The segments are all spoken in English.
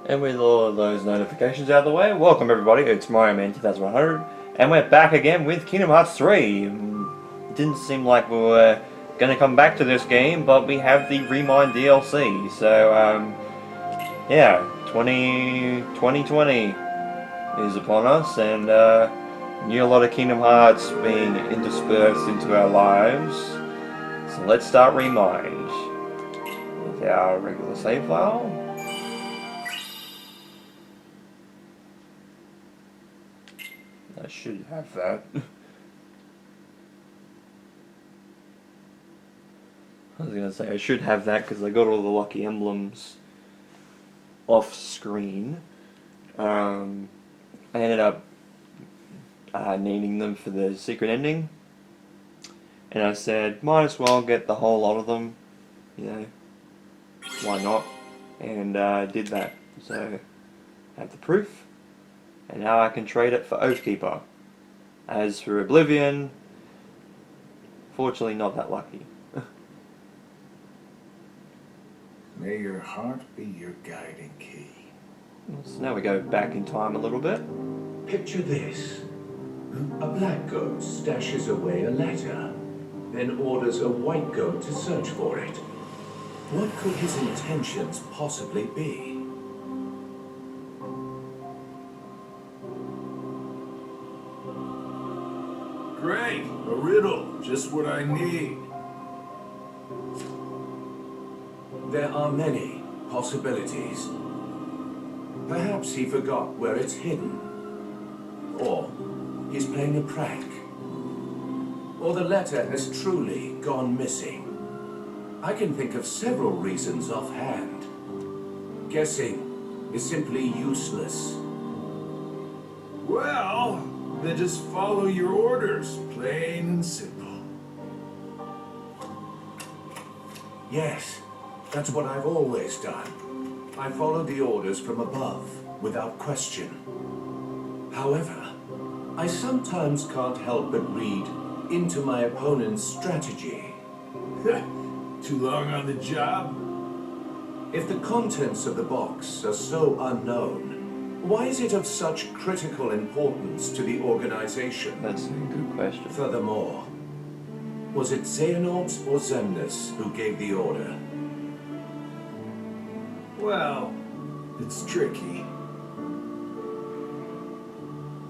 And with all of those notifications out of the way, welcome everybody, it's Mario Man 2100, and we're back again with Kingdom Hearts 3. It didn't seem like we were going to come back to this game, but we have the ReMind DLC, so yeah, 2020 is upon us, and a lot of Kingdom Hearts being interspersed into our lives. So let's start ReMind with our regular save file. I should have that. I was gonna say I should have that because I got all the lucky emblems off screen. I ended up needing them for the secret ending, and I said might as well get the whole lot of them. You know, why not? And did that. So I have the proof. And now I can trade it for Oathkeeper. As for Oblivion, fortunately not that lucky. May your heart be your guiding key. So now we go back in time a little bit. Picture this. A black goat stashes away a letter, then orders a white goat to search for it. What could his intentions possibly be? Great! A riddle. Just what I need. There are many possibilities. Perhaps he forgot where it's hidden. Or he's playing a prank. Or the letter has truly gone missing. I can think of several reasons offhand. Guessing is simply useless. Well, then just follow your orders. Plain and simple. Yes, that's what I've always done. I follow the orders from above, without question. However, I sometimes can't help but read into my opponent's strategy. Too long on the job? If the contents of the box are so unknown, why is it of such critical importance to the organization? That's a good question. Furthermore, was it Xehanort or Xemnas who gave the order? Well, it's tricky.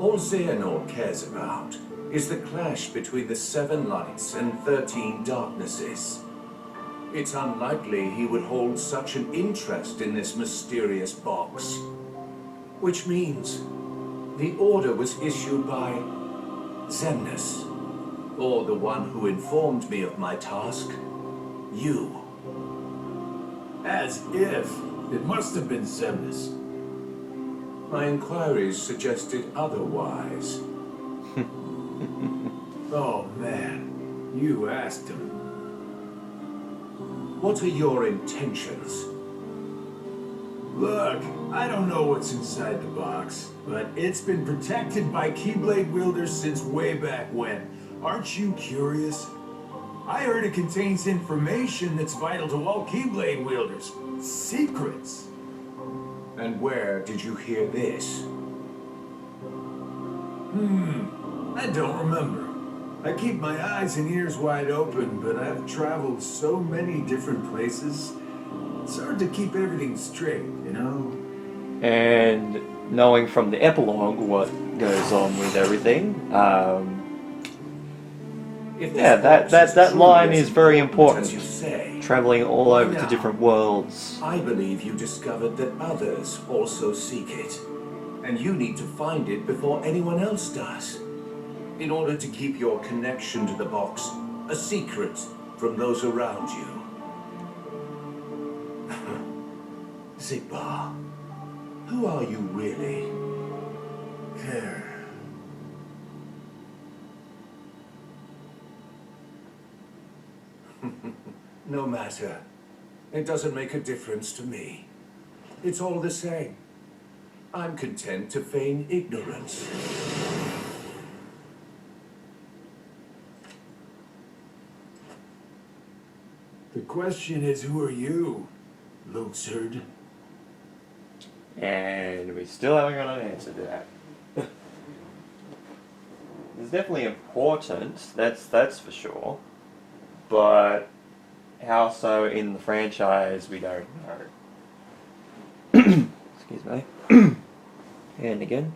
All Xehanort cares about is the clash between the 7 lights and 13 darknesses. It's unlikely he would hold such an interest in this mysterious box. Which means the order was issued by Xemnas, or the one who informed me of my task, you. As if. It must have been Xemnas. My inquiries suggested otherwise. Oh man, you asked him. What are your intentions? Look, I don't know what's inside the box, but it's been protected by Keyblade wielders since way back when. Aren't you curious? I heard it contains information that's vital to all Keyblade wielders. Secrets. And where did you hear this? I don't remember. I keep my eyes and ears wide open, but I've traveled so many different places. It's hard to keep everything straight, you know? And knowing from the epilogue what goes on with everything, yeah, that line is very important. As you say, Traveling all over to different worlds. I believe you discovered that others also seek it. And you need to find it before anyone else does. In order to keep your connection to the box a secret from those around you. Xigbar, who are you really? No matter. It doesn't make a difference to me. It's all the same. I'm content to feign ignorance. The question is, who are you, Luxord? And we still haven't got an answer to that. It's definitely important, that's for sure. But how so in the franchise, we don't know. Excuse me. And again.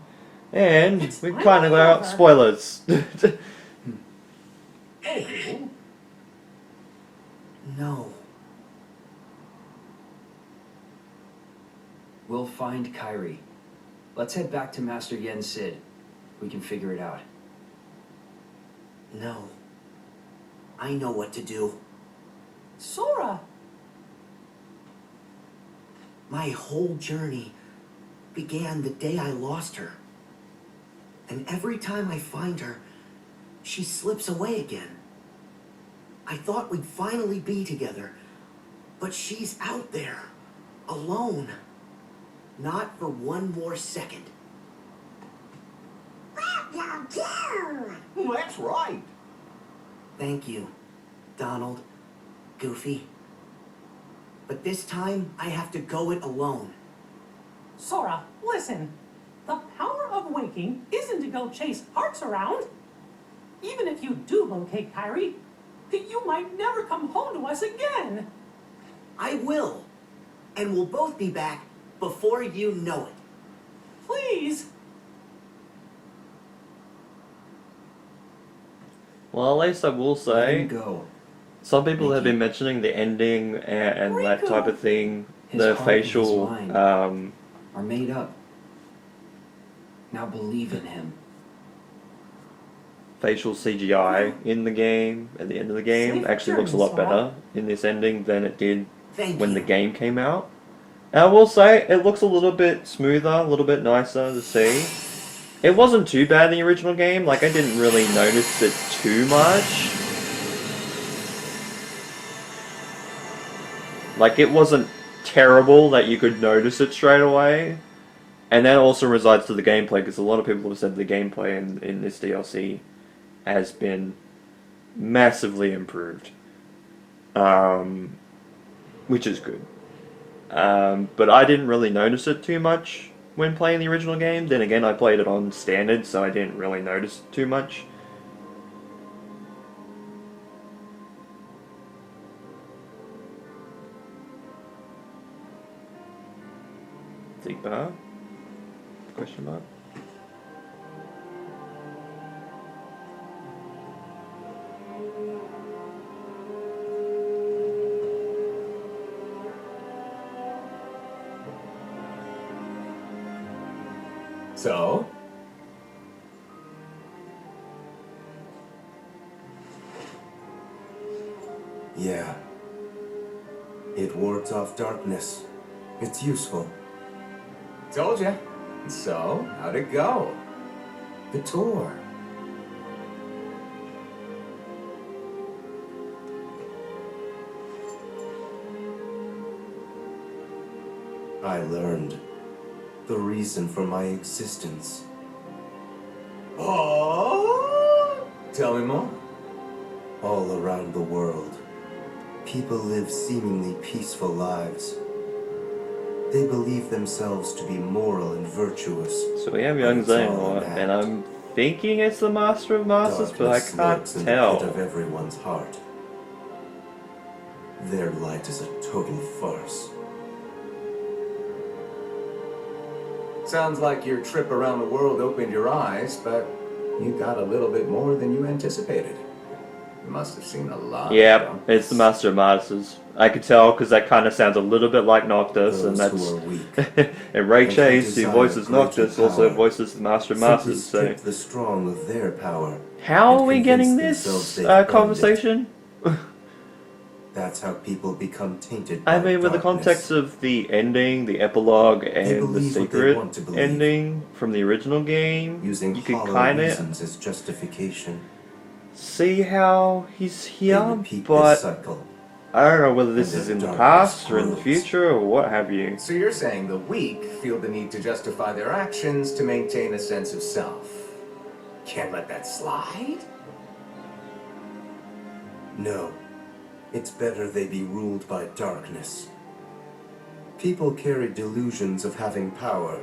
And we kind of got out spoilers. Oh. No. We'll find KHIII. Let's head back to Master Yen Sid. We can figure it out. No. I know what to do. Sora! My whole journey began the day I lost her. And every time I find her, she slips away again. I thought we'd finally be together, but she's out there, alone. Not for one more second. That's right. Thank you, Donald, Goofy. But this time, I have to go it alone. Sora, listen. The power of waking isn't to go chase hearts around. Even if you do locate KHIII, you might never come home to us again. I will. And we'll both be back before you know it. Please. Well, at least I will Let say, him go. some people have Mickey. been mentioning the ending and that type of thing, His the heart and his facial, mind are made up. Now believe in him. facial CGI in the game, at the end of the game, Safe actually looks a journey, lot Sora. better in this ending than it did Thank when you. the game came out. And I will say, it looks a little bit smoother, a little bit nicer to see. It wasn't too bad in the original game, like I didn't really notice it too much. Like it wasn't terrible that you could notice it straight away. And that also resides to the gameplay, because a lot of people have said the gameplay in this DLC has been massively improved. Which is good. But I didn't really notice it too much when playing the original game. Then again, I played it on standard, so I didn't really notice it too much. Zigbar? Question mark? So? Yeah. It wards off darkness. It's useful. Told ya. So, how'd it go? The tour. I learned the reason for my existence. Oh! Tell me more. All around the world, people live seemingly peaceful lives. They believe themselves to be moral and virtuous. So we have Young It's all Xehanort, an and act. I'm thinking it's the Master of Masters, but I Darkness can't lurks in the pit of tell. everyone's heart. Their light is a total farce. Sounds like your trip around the world opened your eyes, but you got a little bit more than you anticipated. You must have seen a lot. Yeah, it's the Master of Masters. I could tell because that kind of sounds a little bit like Noctis, and Those that's who are weak and Ray and who Chase, who desire voices greater Noctis, also power, voices the Master of simply Masters. So strip the strong of their power. how are and we convince getting themselves this they've earned it. conversation? That's how people become tainted I by mean, with the darkness. context of the ending, the epilogue, and the believe what they secret want to believe. ending from the original game, Using you could hollow kind of reasons as justification. see how he's They here, repeat but this cycle. I don't know whether this And is then in the darkness past or in the grows. future or what have you. So you're saying the weak feel the need to justify their actions to maintain a sense of self. Can't let that slide? No. It's better they be ruled by darkness. People carry delusions of having power,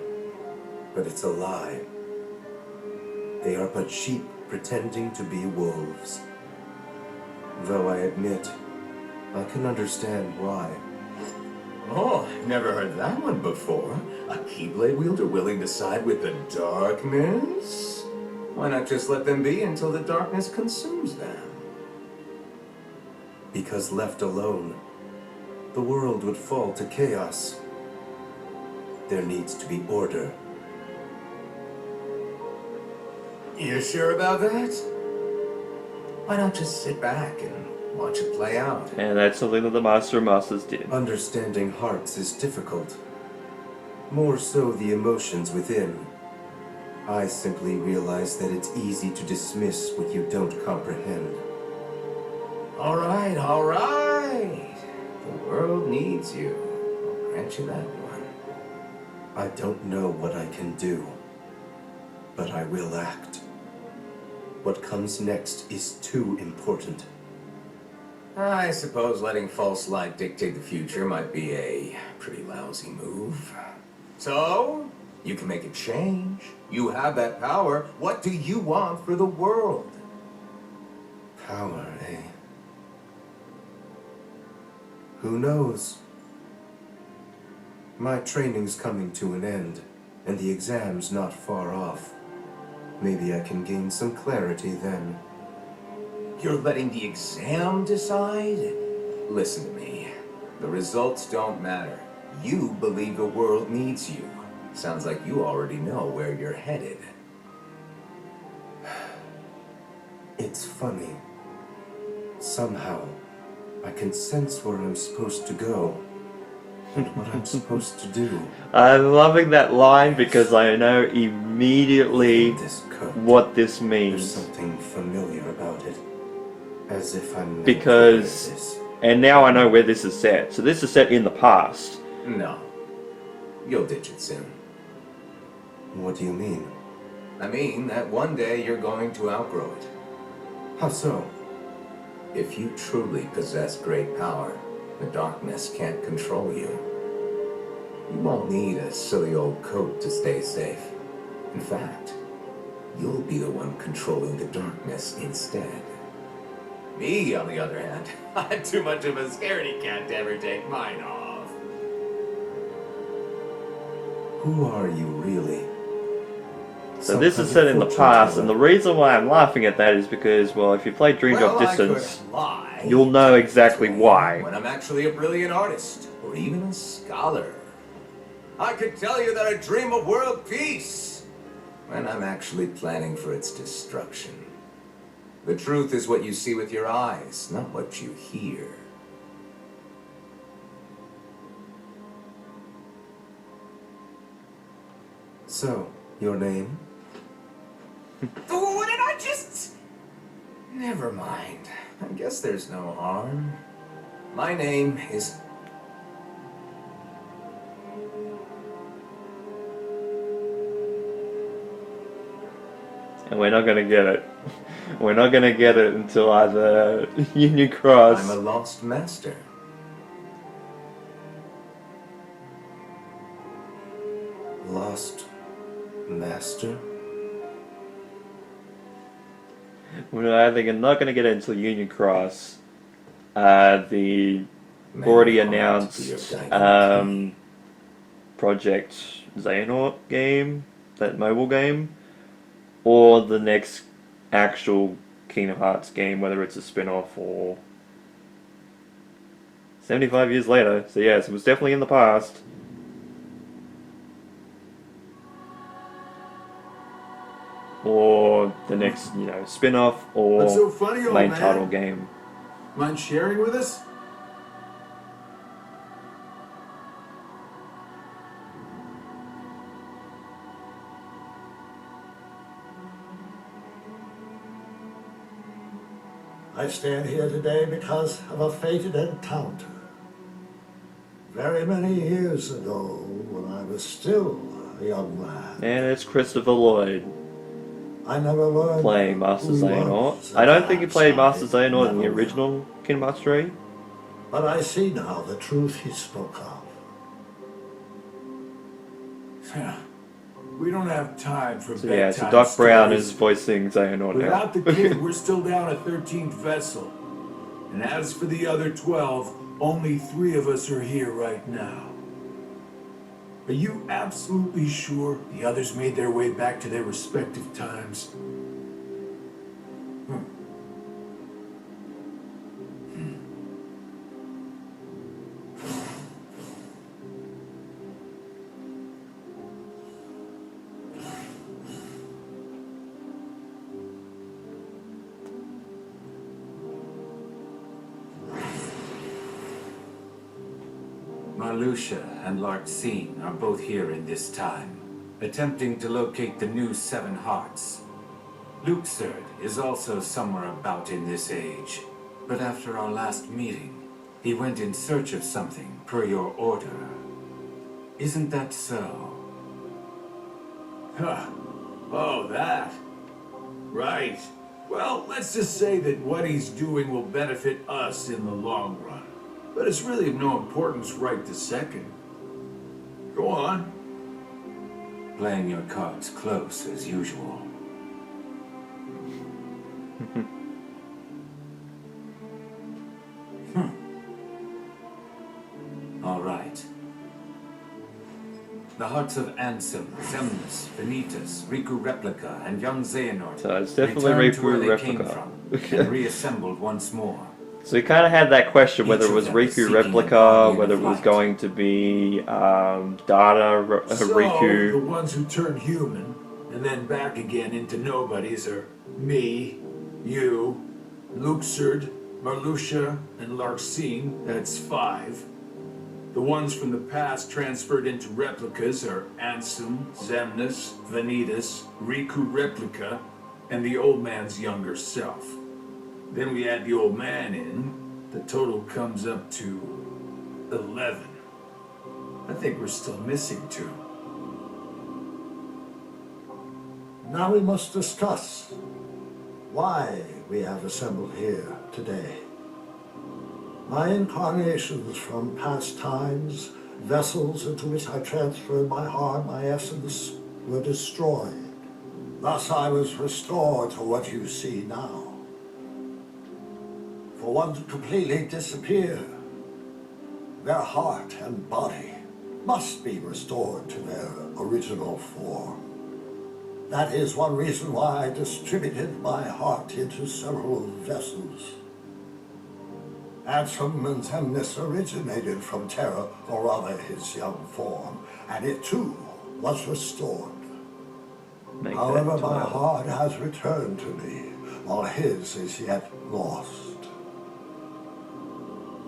but it's a lie. They are but sheep pretending to be wolves. Though I admit, I can understand why. Oh, never heard that one before. A Keyblade wielder willing to side with the darkness? Why not just let them be until the darkness consumes them? Because left alone, the world would fall to chaos. There needs to be order. You sure about that? Why not just sit back and watch it play out? And that's something that the Master of Masters did. Understanding hearts is difficult. More so the emotions within. I simply realize that it's easy to dismiss what you don't comprehend. All right, all right. The world needs you. I'll grant you that one. I don't know what I can do, but I will act. What comes next is too important. I suppose letting false light dictate the future might be a pretty lousy move. So, you can make a change. You have that power. What do you want for the world? Power, eh? Who knows? My training's coming to an end, and the exam's not far off. Maybe I can gain some clarity then. You're letting the exam decide? Listen to me. The results don't matter. You believe the world needs you. Sounds like you already know where you're headed. It's funny. Somehow, I can sense where I'm supposed to go, and what I'm supposed to do. I'm loving that line because I know immediately This coat. what this There's means. something familiar about it. As if I'm meant Because- to wear this. And now I know where this is set. So this is set in the past. No. You'll ditch it soon. What do you mean? I mean that one day you're going to outgrow it. How so? If you truly possess great power, the darkness can't control you. You won't need a silly old coat to stay safe. In fact, you'll be the one controlling the darkness instead. Me, on the other hand, I'm too much of a scaredy cat to ever take mine off. Who are you really? So Some this kind is of set in the fortune past, teller. and the reason why I'm laughing at that is because, well, if you play Dream Drop I Distance, could lie. you'll know exactly why. When I'm actually a brilliant artist, or even a scholar. I could tell you that I dream of world peace, when I'm actually planning for its destruction. The truth is what you see with your eyes, not what you hear. So, your name? What did I just... Never mind. I guess there's no harm. My name is... And we're not gonna get it. We're not gonna get it until either Union Cross. I'm a lost master. Lost Master? We're either not gonna get it until Union Cross. The already announced Project Xehanort game, that mobile game, or the next actual Kingdom Hearts game, whether it's a spin-off or 75 years later. So yes, it was definitely in the past. Or the next, spin-off or What's so funny, old main man? title game. Mind sharing with us? I stand here today because of a fated encounter. Very many years ago, when I was still a young man, And it's Christopher Lloyd I never learned playing Master who Xehanort. was I don't think he at played that Master time. Xehanort in the Never original Kingdom Hearts 3. But I see now the truth he spoke of. We don't have time for So bedtime yeah, so Doc Brown stories. is voicing Xehanort now. Without the kid, we're still down a 13th vessel. And as for the other 12, only 3 of us are here right now. Are you absolutely sure the others made their way back to their respective times? Marluxia and Larxene are both here in this time, attempting to locate the new 7 hearts. Luxord is also somewhere about in this age, but after our last meeting, he went in search of something per your order. Isn't that so? Huh. Oh, that. Right. Well, let's just say that what he's doing will benefit us in the long run. But it's really of no importance right this second. Go on. Playing your cards close as usual. All right. The hearts of Ansem, Xemnas, Vanitas, Riku Replica, and young Xehanort So it's definitely returned to where Riku they came Replica. from and reassembled once more. So we kind of had that question whether it was Each of them is Riku seeking a Replica, guardian whether of it was light. going to be Data So, the Riku. ones who turn human, and then back again into nobodies are me, you, Luxord, Marluxia, and Larxene, that's 5. The ones from the past transferred into replicas are Ansem, Xemnas, Vanitas, Riku Replica, and the old man's younger self. Then we add the old man in, the total comes up to 11. I think we're still missing 2. Now we must discuss why we have assembled here today. My incarnations from past times, vessels into which I transferred my heart, my essence, were destroyed. Thus I was restored to what you see now. For one to completely disappear, their heart and body must be restored to their original form. That is one reason why I distributed my heart into several vessels. Ansem and Xemnas originated from Terra, or rather his young form, and it too was restored. Make However, that my 12. heart has returned to me, while his is yet lost.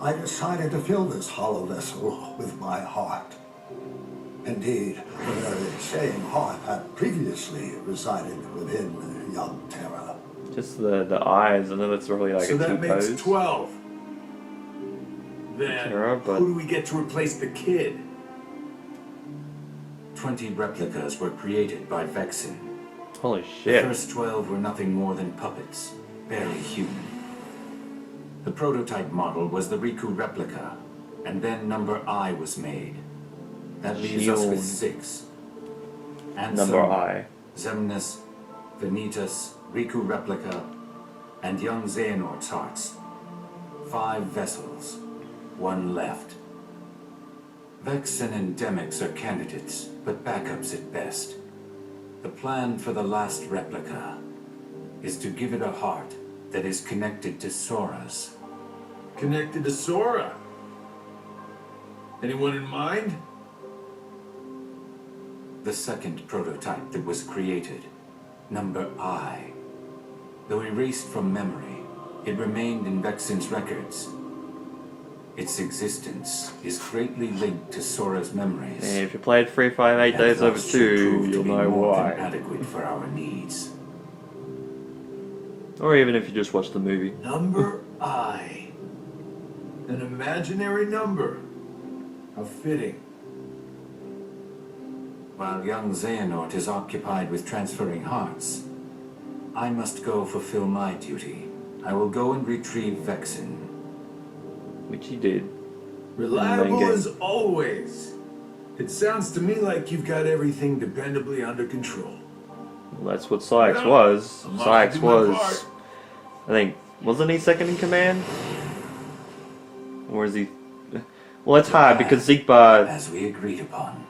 I decided to fill this hollow vessel with my heart. Indeed, the very same heart had previously resided within young Terra. Just the eyes, I know that's really like So a that makes T-pose. 12. Then, Terra, but- who do we get to replace the kid? 20 replicas were created by Vexen. Holy The shit. first 12 were nothing more than puppets, barely human. The prototype model was the Riku Replica, and then number I was made. That leaves us with 6. Ansem, Number I. Xemnas, Vanitas, Riku Replica, and young Xehanort's hearts. 5 vessels, 1 left. Vexen and Demix are candidates, but backups at best. The plan for the last replica is to give it a heart that is connected to Sora's. Connected to Sora. Anyone in mind? The second prototype that was created, number I. Though erased from memory, it remained in Vexen's records. Its existence is greatly linked to Sora's memories. And if you played 358 and Days Over thus should 2, prove to you'll be know more than why. adequate for our needs. Or even if you just watch the movie. Number I. An imaginary number. How fitting. While young Xehanort is occupied with transferring hearts, I must go fulfill my duty. I will go and retrieve Vexen. Which he did. Reliable Main game. as always. It sounds to me like you've got everything dependably under control. Well, that's what Sykes Well, was. I'm off to Sykes do my was, part. I think, wasn't he second in command? Or is he? Well, it's hard because Zigbar, As we agreed upon.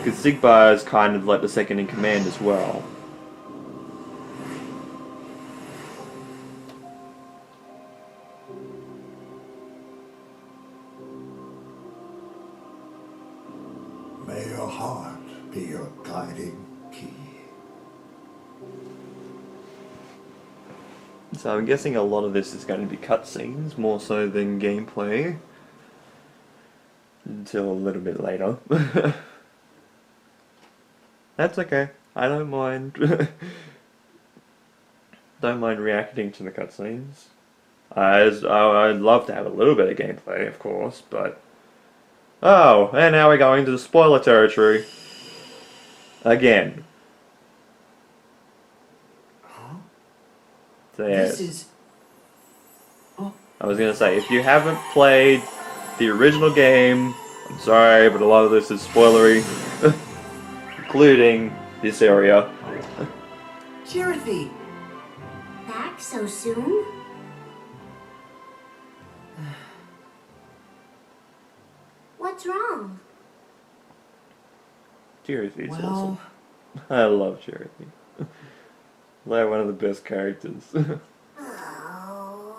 is kind of like the second in command as well. May your heart be your guiding key. So I'm guessing a lot of this is going to be cutscenes more so than gameplay. Until a little bit later. That's okay. I don't mind. Don't mind reacting to the cutscenes. I'd love to have a little bit of gameplay, of course, but... Oh, and now we're going to the spoiler territory. Again. Huh? So, yes. This is... Oh, I was gonna say, if you haven't played the original game, I'm sorry, but a lot of this is spoilery. Including this area. Chirithy! Back so soon? What's wrong? Chirithy's Well... awesome. I love Chirithy. They're one of the best characters. Oh.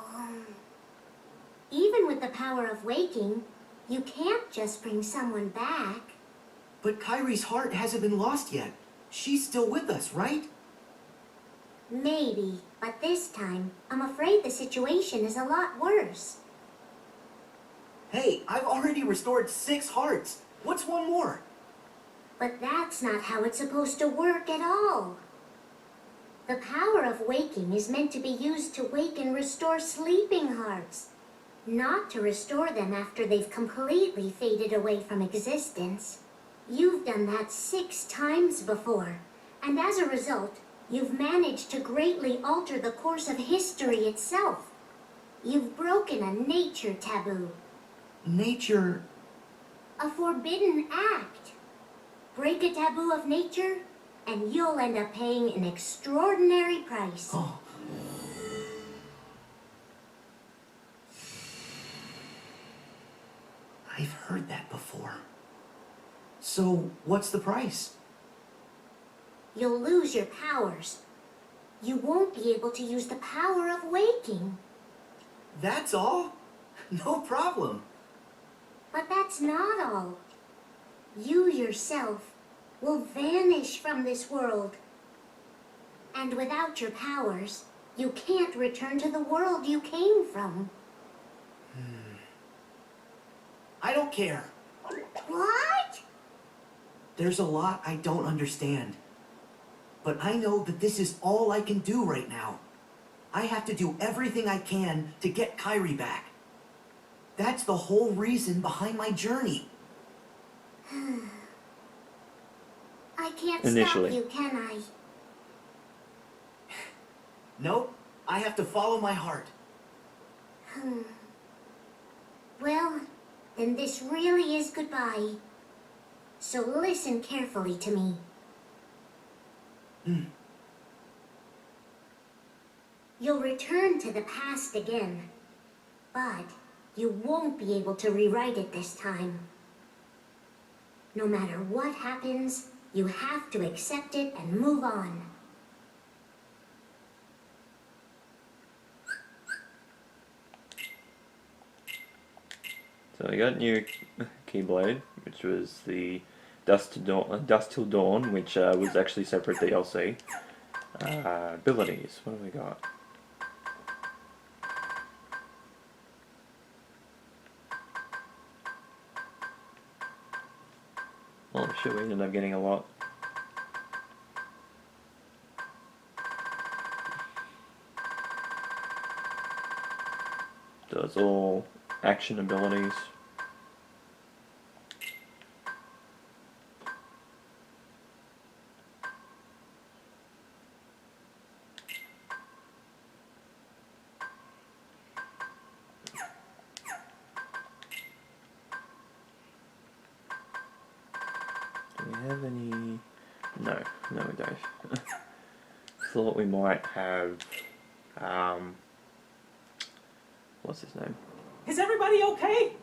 Even with the power of waking, you can't just bring someone back. But KHIII's heart hasn't been lost yet. She's still with us, right? Maybe, but this time, I'm afraid the situation is a lot worse. Hey, I've already restored 6 hearts. What's one more? But that's not how it's supposed to work at all. The power of waking is meant to be used to wake and restore sleeping hearts, not to restore them after they've completely faded away from existence. You've done that 6 times before, and as a result, you've managed to greatly alter the course of history itself. You've broken a nature taboo. Nature... A forbidden act. Break a taboo of nature, and you'll end up paying an extraordinary price. Oh. I've heard that before. So, what's the price? You'll lose your powers. You won't be able to use the power of waking. That's all? No problem. But that's not all. You yourself will vanish from this world. And without your powers, you can't return to the world you came from. I don't care. What? There's a lot I don't understand. But I know that this is all I can do right now. I have to do everything I can to get KHIII back. That's the whole reason behind my journey. I can't Initially. stop you, can I? Nope, I have to follow my heart. Well, then this really is goodbye. So listen carefully to me. You'll return to the past again, but you won't be able to rewrite it this time. No matter what happens, you have to accept it and move on. So I got new Keyblade, which was the Dust Till Dawn, which was actually separate DLC. Abilities, what have we got? Oh shit, we ended up getting a lot. So it's all action abilities. we have any? No, no we don't. Thought we might have, what's his name? Is everybody okay?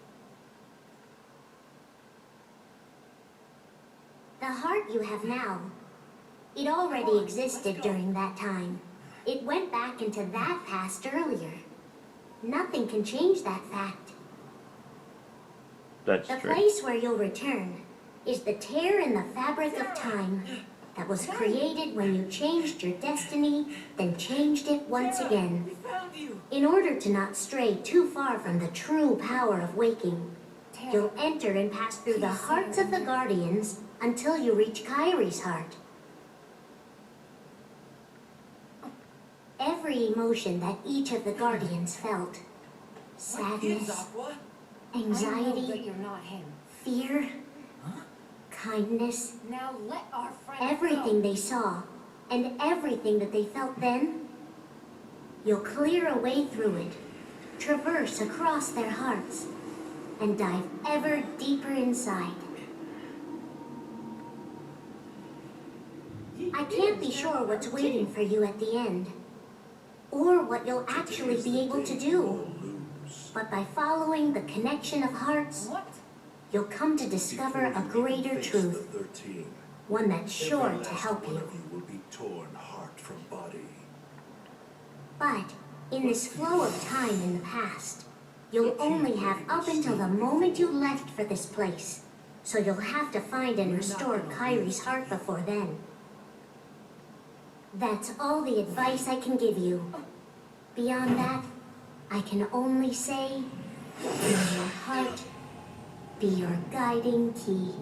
The heart you have now, it already existed during that time. It went back into that past earlier. Nothing can change that fact. That's The true. place where you'll return is the tear in the fabric of time that was created when you changed your destiny, then changed it once again. In order to not stray too far from the true power of waking, you'll enter and pass through the hearts of the Guardians until you reach KHIII's heart. Every emotion that each of the Guardians felt, sadness, anxiety, you're not him. fear, kindness, Now let our friend everything they saw, and everything that they felt then, you'll clear a way through it, traverse across their hearts, and dive ever deeper inside. I can't be sure what's waiting for you at the end, or what you'll actually be able to do. But by following the connection of hearts, you'll come to discover a greater truth, one that's sure to help you. will be torn heart from body. But in this flow of time in the past, you'll only have up until the moment you left for this place. So you'll have to find and restore KHIII's heart before then. That's all the advice I can give you. Beyond that, I can only say, may your heart be your guiding key.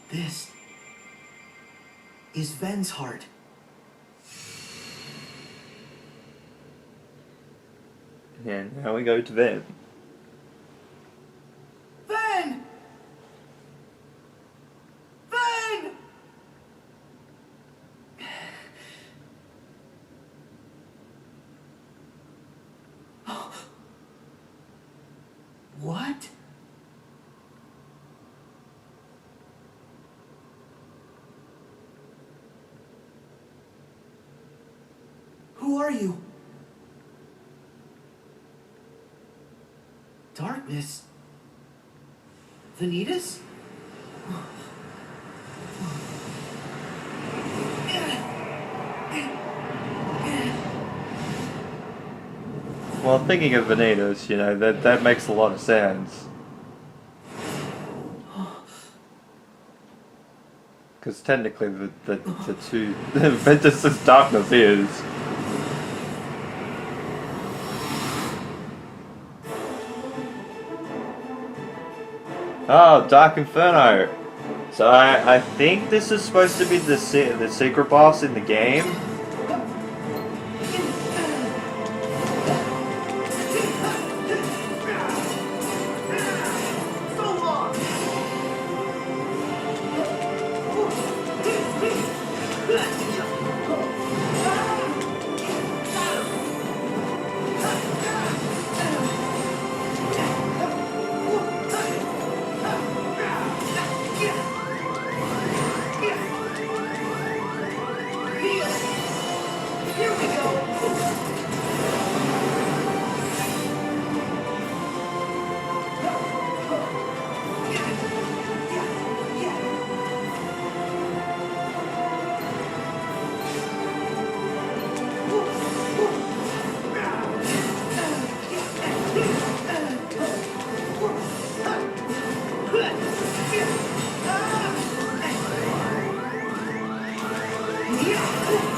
This is Ven's heart. And now we go to Ven. Ven! Ven! What? Who are you? Darkness? Vanitas? Well, thinking of Vanitas, you know, that makes a lot of sense. Because technically the two... Ventus's darkness is... Oh, Dark Inferno! So I think this is supposed to be the secret boss in the game.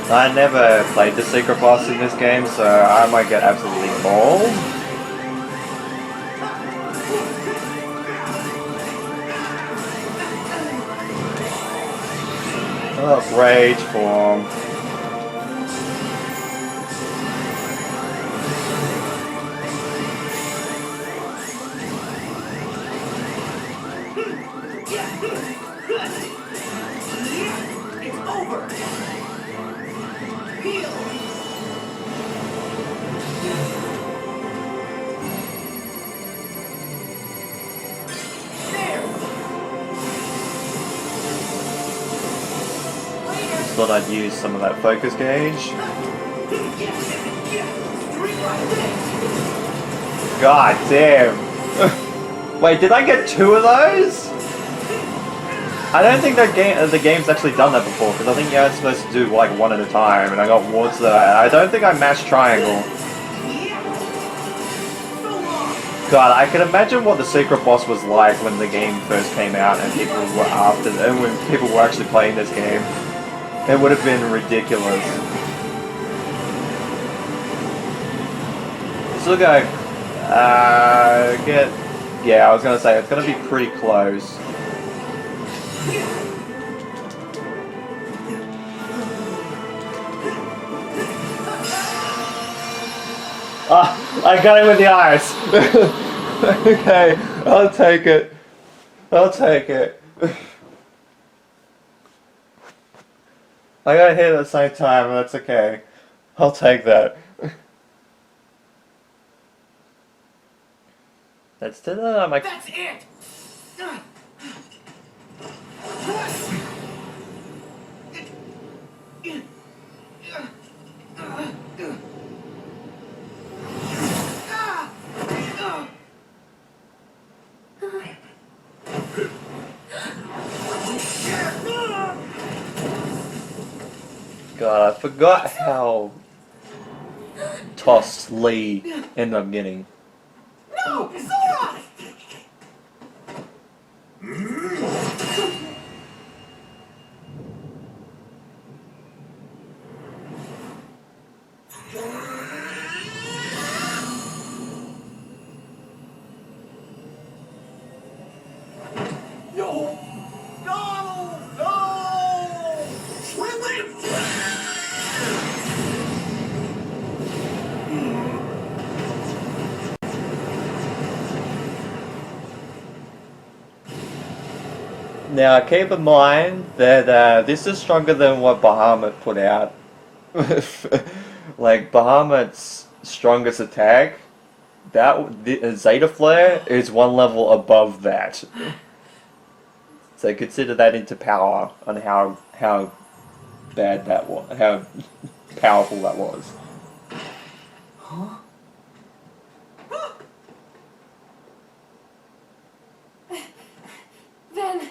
I never played the secret boss in this game, so I might get absolutely mauled. Oh, rage form. Just thought I'd use some of that focus gauge. God damn. Wait, did I get 2 of those? I don't think that the game's actually done that before, because I think you're supposed to do like 1 at a time, and I got wards there. I don't think I mashed triangle. God, I can imagine what the secret boss was like when the game first came out and people were after, and when people were actually playing this game. It would have been ridiculous. Still going. Yeah, I was gonna say it's gonna be pretty close. Ah, I got it with the eyes. Okay, I'll take it. I'll take it. I got hit at the same time, that's okay. I'll take that. That's still my. That's it! God, I forgot how tossed Lee ended up getting. No! Sora! No! No! No! Now, keep in mind that this is stronger than what Bahamut put out. Like, Bahamut's strongest attack, the Zeta Flare is 1 level above that. So consider that into power on how bad that was, how powerful that was. Huh? Then...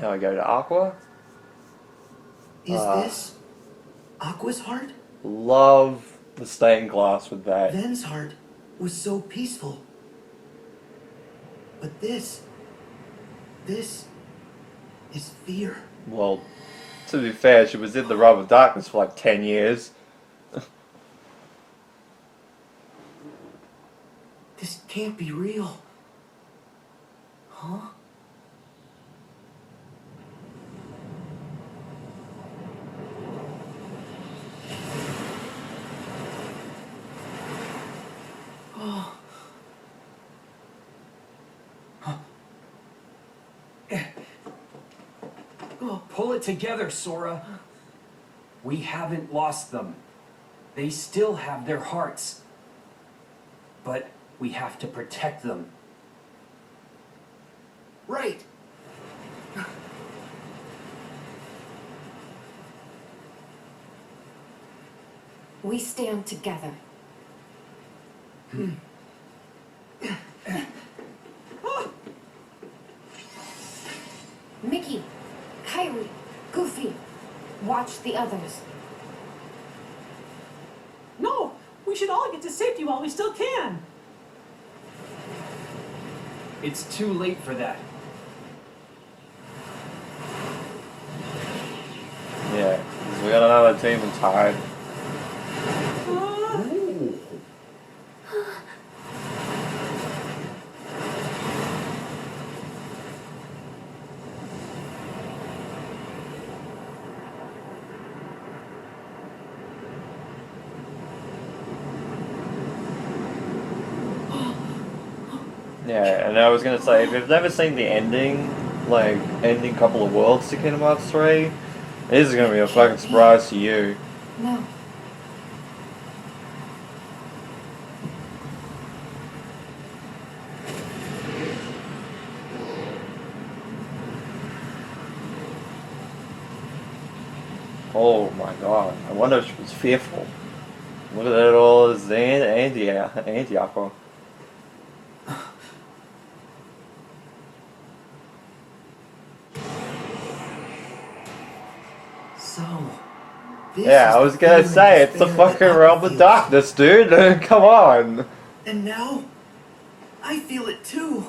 Now I go to Aqua. Is this Aqua's heart? Love the stained glass with that. Ven's heart was so peaceful. But this is fear. Well, to be fair, she was in the realm of darkness for like 10 years. This can't be real. Huh? Oh. Pull it together, Sora. We haven't lost them. They still have their hearts. But we have to protect them. Right. We stand together. Mickey, KHIII, Goofy, watch the others. No! We should all get to safety while we still can! It's too late for that. Yeah, 'cause we got another team and tied. Yeah, and I was gonna say, if you've never seen the ending, like, ending couple of worlds to Kingdom Hearts 3, this is gonna be a fucking surprise to you. No. Oh my god, I wonder if she was fearful. Look at that all as anti-aqua. So, this Yeah, is I the was gonna feeling say, it's the despair that fucking Aqua realm of feels. darkness, dude. Come on. And now, I feel it too.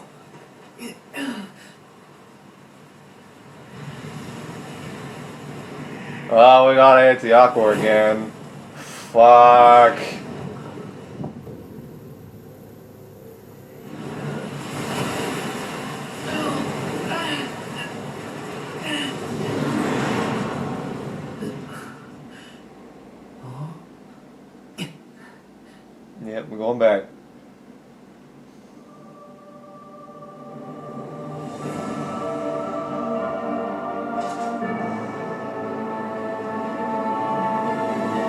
Oh, we got anti-aqua again. Fuck. Yep, we're going back.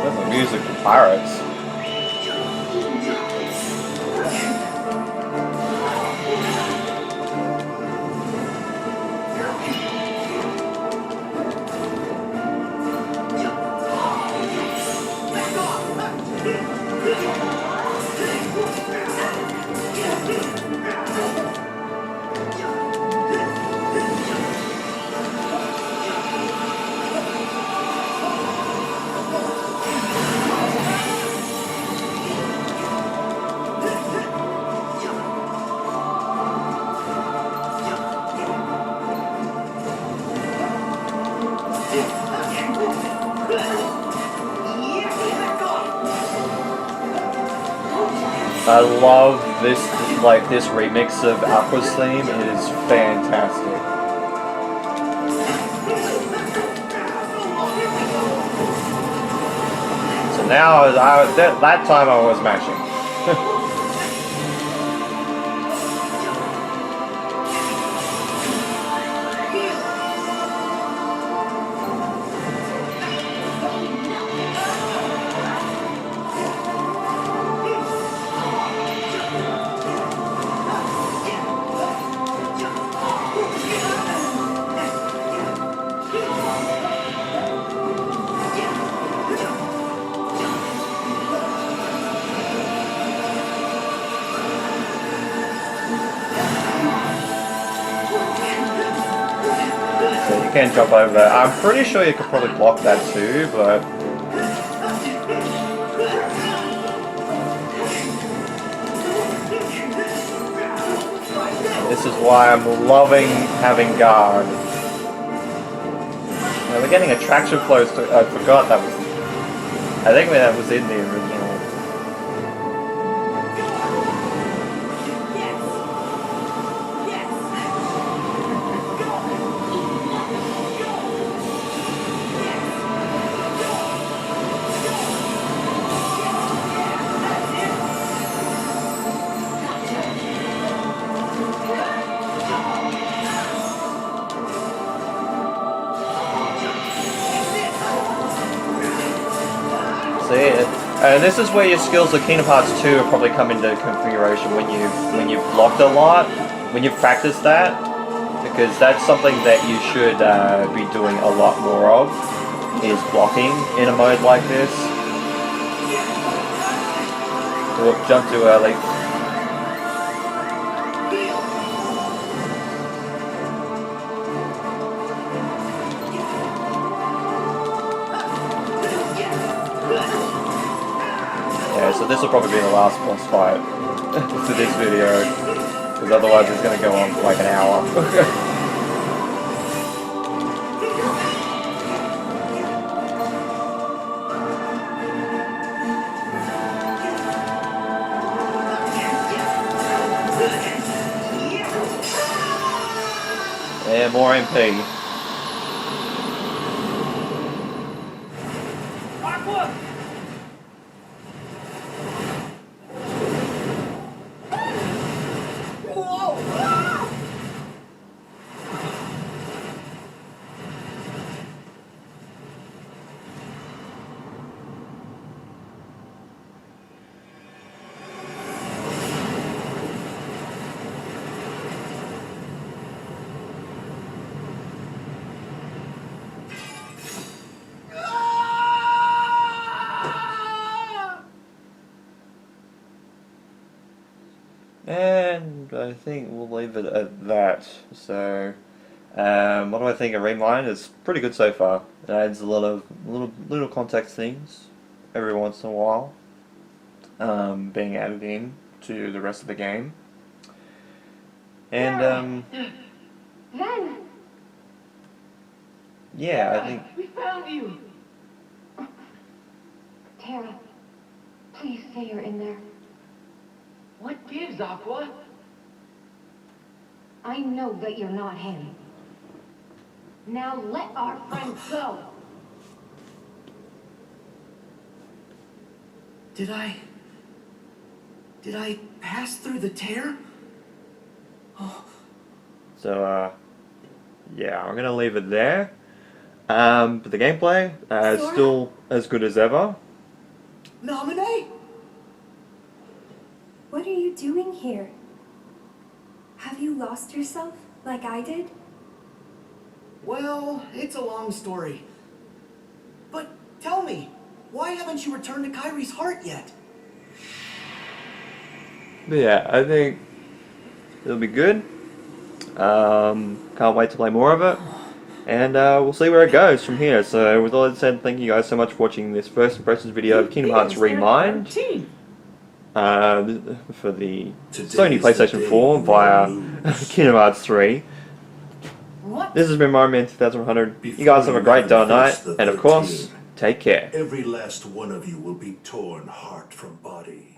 That's the music for pirates. I love this, like, this remix of Aqua's theme. It is fantastic. So now, that time I was mashing. So you can jump over that. I'm pretty sure you could probably block that too, but... This is why I'm loving having guard. Now we're getting attraction flows to... I forgot that was... I think that was in the original. And this is where your skills of Kingdom Hearts 2 will probably come into configuration when you've blocked a lot, when you've practiced that, because that's something that you should be doing a lot more of, is blocking in a mode like this. Whoop, jump too early. So this will probably be the last boss fight for this video, because otherwise it's going to go on for like an hour. Yeah, more MP. Whoa! And I think we'll leave it at that. So, what do I think of ReMind? It's pretty good so far. It adds a lot of little context things every once in a while, being added in to the rest of the game. And Ven! yeah, I think. We found you! Tara, please say you're in there. What gives, Aqua? I know that you're not him. Now let our friend go! Did I pass through the tear? Oh. So, yeah, I'm gonna leave it there. But the gameplay is still as good as ever. Nominate? What are you doing here? Have you lost yourself like I did? Well, it's a long story. But tell me, why haven't you returned to KHIII's heart yet? But yeah, I think it'll be good. Can't wait to play more of it. And we'll see where it goes from here. So with all that said, thank you guys so much for watching this first impressions video of Kingdom Hearts ReMind. For the Sony PlayStation 4 via Kingdom Hearts 3. This has been ReMind 2100. You guys have a great day or night. And of course, take care. Every last one of you will be torn heart from body.